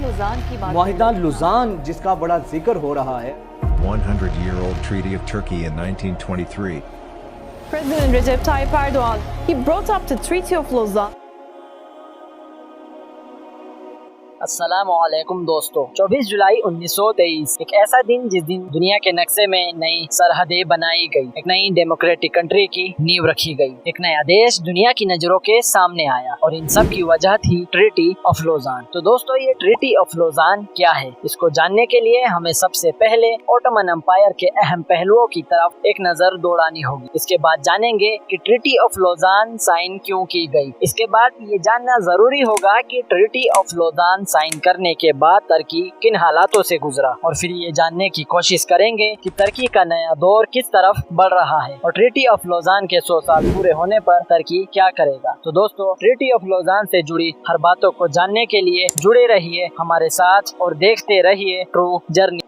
लुज़ान की बात, मुआहिदा लुज़ान जिसका बड़ा जिक्र हो रहा है। 100-year-old Treaty of Turkey in 1923. President Recep Tayyip Erdogan, he brought up the Treaty of Lausanne. अस्सलामुअलैकुम दोस्तों, 24 जुलाई 1923 एक ऐसा दिन जिस दिन दुनिया के नक्शे में नई सरहदें बनाई गई, एक नई डेमोक्रेटिक कंट्री की नींव रखी गई, एक नया देश दुनिया की नजरों के सामने आया और इन सब की वजह थी ट्रीटी ऑफ लौज़ान। तो दोस्तों, ये ट्रीटी ऑफ लौज़ान क्या है, इसको जानने के लिए हमें सबसे पहले ऑटोमन एम्पायर के अहम पहलुओं की तरफ एक नजर दौड़ानी होगी। इसके बाद जानेंगे कि ट्रीटी ऑफ लौज़ान साइन क्यों की गई। इसके बाद ये जानना जरूरी होगा कि ट्रीटी ऑफ लौज़ान साइन करने के बाद तुर्की किन हालातों से गुजरा, और फिर ये जानने की कोशिश करेंगे कि तुर्की का नया दौर किस तरफ बढ़ रहा है और ट्रीटी ऑफ लौज़ान के 100 साल पूरे होने पर तुर्की क्या करेगा। तो दोस्तों, ट्रीटी ऑफ लौज़ान से जुड़ी हर बातों को जानने के लिए जुड़े रहिए हमारे साथ और देखते रहिए ट्रू जर्नी।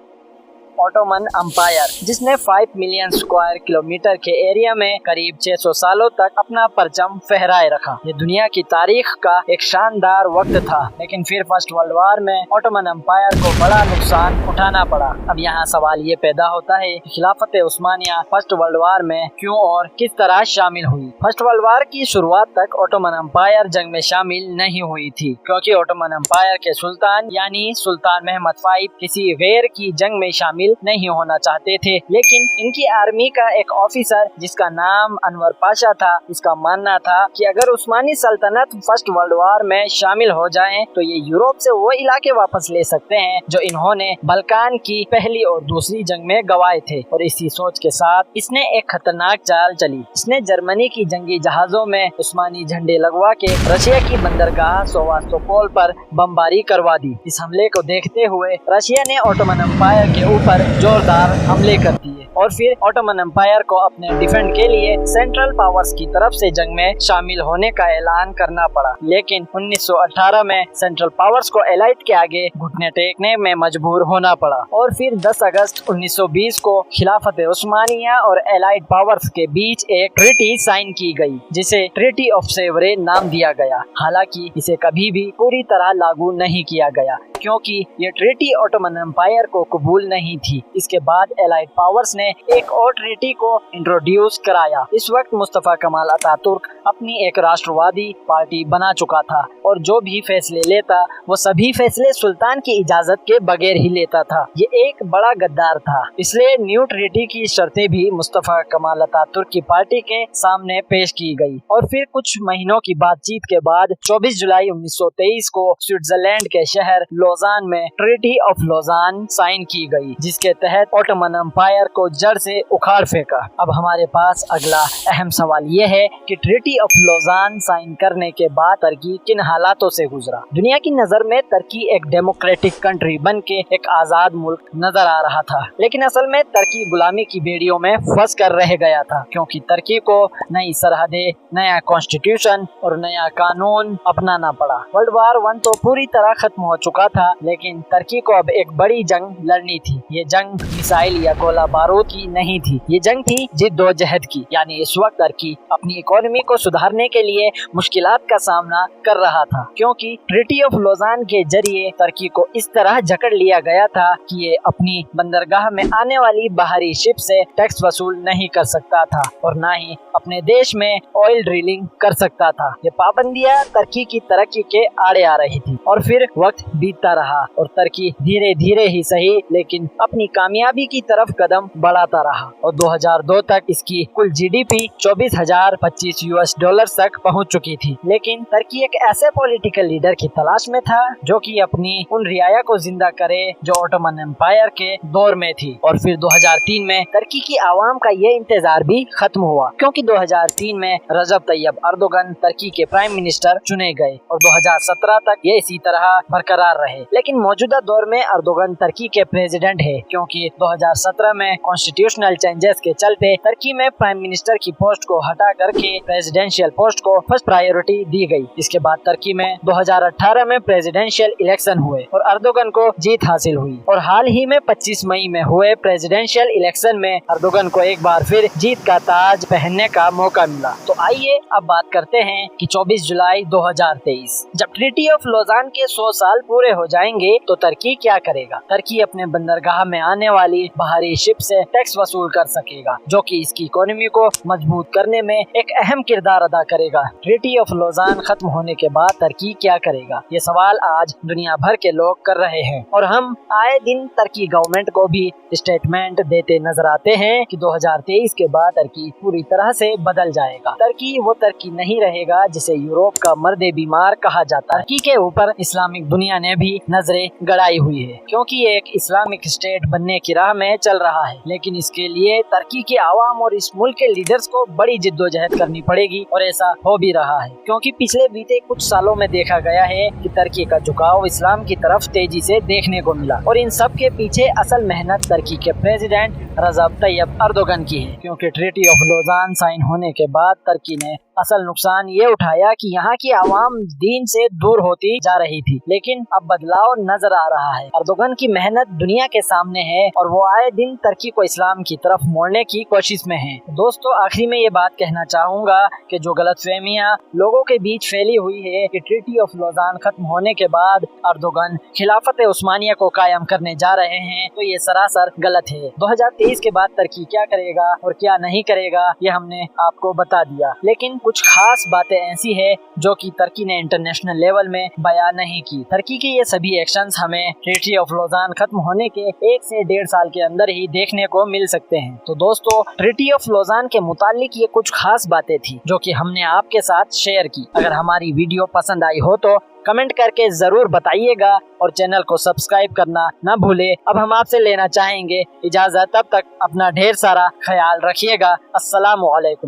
ऑटोमन एम्पायर, जिसने 5 मिलियन स्क्वायर किलोमीटर के एरिया में करीब 600 सालों तक अपना परचम फहराए रखा। ये दुनिया की तारीख का एक शानदार वक्त था, लेकिन फिर फर्स्ट वर्ल्ड वार में ऑटोमन एम्पायर को बड़ा नुकसान उठाना पड़ा। अब यहाँ सवाल ये पैदा होता है कि खिलाफत उस्मानिया फर्स्ट वर्ल्ड वार में क्यों और किस तरह शामिल हुई। फर्स्ट वर्ल्ड वार की शुरुआत तक ऑटोमन एम्पायर जंग में शामिल नहीं हुई थी, क्योंकि ऑटोमन एम्पायर के सुल्तान यानी सुल्तान महमद फाइव किसी गैर की जंग में शामिल नहीं होना चाहते थे। लेकिन इनकी आर्मी का एक ऑफिसर जिसका नाम अनवर पाशा था, इसका मानना था कि अगर उस्मानी सल्तनत फर्स्ट वर्ल्ड वार में शामिल हो जाएं तो ये यूरोप से वो इलाके वापस ले सकते हैं जो इन्होंने बल्कान की पहली और दूसरी जंग में गंवाए थे। और इसी सोच के साथ इसने एक खतरनाक चाल चली। इसने जर्मनी की जंगी जहाजों में उस्मानी झंडे लगवा के रशिया की बंदरगाह सेवास्तोपोल पर बमबारी करवा दी। इस हमले को देखते हुए रशिया ने ऑटोमन एम्पायर के ऊपर जोरदार हमले कर दिए और फिर ऑटोमन एम्पायर को अपने डिफेंड के लिए सेंट्रल पावर्स की तरफ से जंग में शामिल होने का ऐलान करना पड़ा। लेकिन 1918 में सेंट्रल पावर्स को एलाइट के आगे घुटने टेकने में मजबूर होना पड़ा और फिर 10 अगस्त 1920 को खिलाफत उस्मानिया और एलाइट पावर्स के बीच एक ट्रीटी साइन की गई, जिसे ट्रीटी ऑफ सेवरेन नाम दिया गया। हालांकि इसे कभी भी पूरी तरह लागू नहीं किया गया, क्योंकि ये ट्रीटी ऑटोमन एम्पायर को कबूल नहीं थी। इसके बाद एलाइड पावर्स ने एक और ट्रीटी को इंट्रोड्यूस कराया। इस वक्त मुस्तफा कमाल अतातुर्क अपनी एक राष्ट्रवादी पार्टी बना चुका था और जो भी फैसले लेता वो सभी फैसले सुल्तान की इजाजत के बगैर ही लेता था। ये एक बड़ा गद्दार था, इसलिए न्यू ट्रीटी की शर्तें भी मुस्तफा कमाल अतातुर्क की पार्टी के सामने पेश की गई। और फिर कुछ महीनों की बातचीत के बाद 24 जुलाई 1923 को स्विट्जरलैंड के शहर लौज़ान में ट्रीटी ऑफ लौज़ान साइन की गई, जिसके तहत ऑटोमन एम्पायर को जड़ से उखाड़ फेंका। अब हमारे पास अगला अहम सवाल ये है कि ट्रीटी ऑफ लौज़ान साइन करने के बाद तुर्की किन हालातों से गुजरा। दुनिया की नजर में तुर्की एक डेमोक्रेटिक कंट्री बन के एक आजाद मुल्क नजर आ रहा था, लेकिन असल में तुर्की गुलामी की बेड़ियों में फंस कर रह गया था, क्योंकि तुर्की को नई सरहदें, नया कॉन्स्टिट्यूशन और नया कानून अपनाना पड़ा। वर्ल्ड वार 1 तो पूरी तरह खत्म हो चुका था, लेकिन तुर्की को अब एक बड़ी जंग लड़नी थी। ये जंग मिसाइल या गोला बारूद की नहीं थी, ये जंग थी जिद्दोजहद की। यानी इस वक्त तुर्की अपनी इकोनॉमी को सुधारने के लिए मुश्किलात का सामना कर रहा था, क्योंकि ट्रीटी ऑफ लौज़ान के जरिए तुर्की को इस तरह जकड़ लिया गया था कि ये अपनी बंदरगाह में आने वाली बाहरी शिप से टैक्स वसूल नहीं कर सकता था और न ही अपने देश में ऑयल ड्रिलिंग कर सकता था। ये पाबंदियां तुर्की की तरक्की के आड़े आ रही थी। और फिर वक्त बीतता रहा और तुर्की धीरे धीरे ही सही लेकिन अपनी कामयाबी की तरफ कदम बढ़ाता रहा और 2002 तक इसकी कुल जीडीपी 24,025 US डॉलर तक पहुंच चुकी थी। लेकिन तुर्की एक ऐसे पॉलिटिकल लीडर की तलाश में था जो कि अपनी उन रियाया को जिंदा करे जो ऑटोमन एम्पायर के दौर में थी। और फिर 2003 में तुर्की की आवाम का ये इंतजार भी खत्म हुआ, क्योंकि 2003 में रजब तैयब अर्दोगन तुर्की के प्राइम मिनिस्टर चुने गए और 2017 तक ये इसी तरह बरकरार रहे। लेकिन मौजूदा दौर में अर्दोगन तुर्की के प्रेसिडेंट है, क्योंकि 2017 में कॉन्स्टिट्यूशनल चेंजेस के चलते तुर्की में प्राइम मिनिस्टर की पोस्ट को हटा करके प्रेसिडेंशियल पोस्ट को फर्स्ट प्रायोरिटी दी गई। इसके बाद तुर्की में 2018 में प्रेसिडेंशियल इलेक्शन हुए और अर्दोगन को जीत हासिल हुई और हाल ही में 25 मई में हुए प्रेसिडेंशियल इलेक्शन में अर्दोगन को एक बार फिर जीत का ताज पहनने का मौका मिला। तो आइए अब बात करते हैं कि 24 जुलाई 2023 जब ट्रीटी ऑफ लौज़ान के 100 साल पूरे हो जाएंगे तो तुर्की क्या करेगा? तुर्की अपने बंदरगाह में आने वाली बाहरी शिप से टैक्स वसूल कर सकेगा, जो कि इसकी इकोनॉमी को मजबूत करने में एक अहम किरदार अदा करेगा। ट्रीटी ऑफ लौज़ान खत्म होने के बाद तुर्की क्या करेगा? ये सवाल आज दुनिया भर के लोग कर रहे हैं और हम आए दिन तुर्की गवर्नमेंट को भी स्टेटमेंट देते नजर आते हैं कि 2023 के बाद तुर्की पूरी तरह से बदल जाएगा। तुर्की वो तुर्की नहीं रहेगा जिसे यूरोप का मर्दे बीमार कहा जाता है। तुर्की के ऊपर इस्लामिक दुनिया ने भी नजरें गड़ाई हुई है, क्योंकि ये एक इस्लामिक स्टेट बनने की राह में चल रहा है। लेकिन इसके लिए तुर्की के आवाम और इस मुल्क के लीडर्स को बड़ी जिद्दोजहद करनी पड़ेगी और ऐसा हो भी रहा है, क्योंकि पिछले बीते कुछ सालों में देखा गया है कि तुर्की का झुकाव इस्लाम की तरफ तेजी से देखने को मिला और इन सब के पीछे असल मेहनत तुर्की के प्रेसिडेंट रजब तैयब अर्दोगन की है, क्योंकि ट्रीटी ऑफ लौज़ान साइन होने के बाद तुर्की ने असल नुकसान ये उठाया कि यहाँ की आवाम दीन से दूर होती जा रही थी। लेकिन अब बदलाव नजर आ रहा है। अर्दोगन की मेहनत दुनिया के सामने है और वो आए दिन तुर्की को इस्लाम की तरफ मोड़ने की कोशिश में है। दोस्तों, आखिरी में ये बात कहना चाहूँगा कि जो गलतफहमियां लोगों के बीच फैली हुई है कि ट्रीटी ऑफ लौज़ान खत्म होने के बाद अर्दोगन खिलाफत उस्मानिया को कायम करने जा रहे हैं, तो ये सरासर गलत है। 2023 के बाद तुर्की क्या करेगा और क्या नहीं करेगा ये हमने आपको बता दिया, लेकिन कुछ खास बातें ऐसी है जो कि तुर्की ने इंटरनेशनल लेवल में बयान नहीं की। तुर्की के ये सभी एक्शंस हमें ट्रीटी ऑफ लौज़ान खत्म होने के 1 से 1.5 साल के अंदर ही देखने को मिल सकते हैं। तो दोस्तों, ट्रीटी ऑफ लौज़ान के मुतालिक ये कुछ खास बातें थी जो कि हमने आपके साथ शेयर की। अगर हमारी वीडियो पसंद आई हो तो कमेंट करके जरूर बताइएगा और चैनल को सब्सक्राइब करना न भूले। अब हम आपसे लेना चाहेंगे इजाजत, तब तक अपना ढेर सारा ख्याल रखिएगा। अस्सलामु अलैकुम।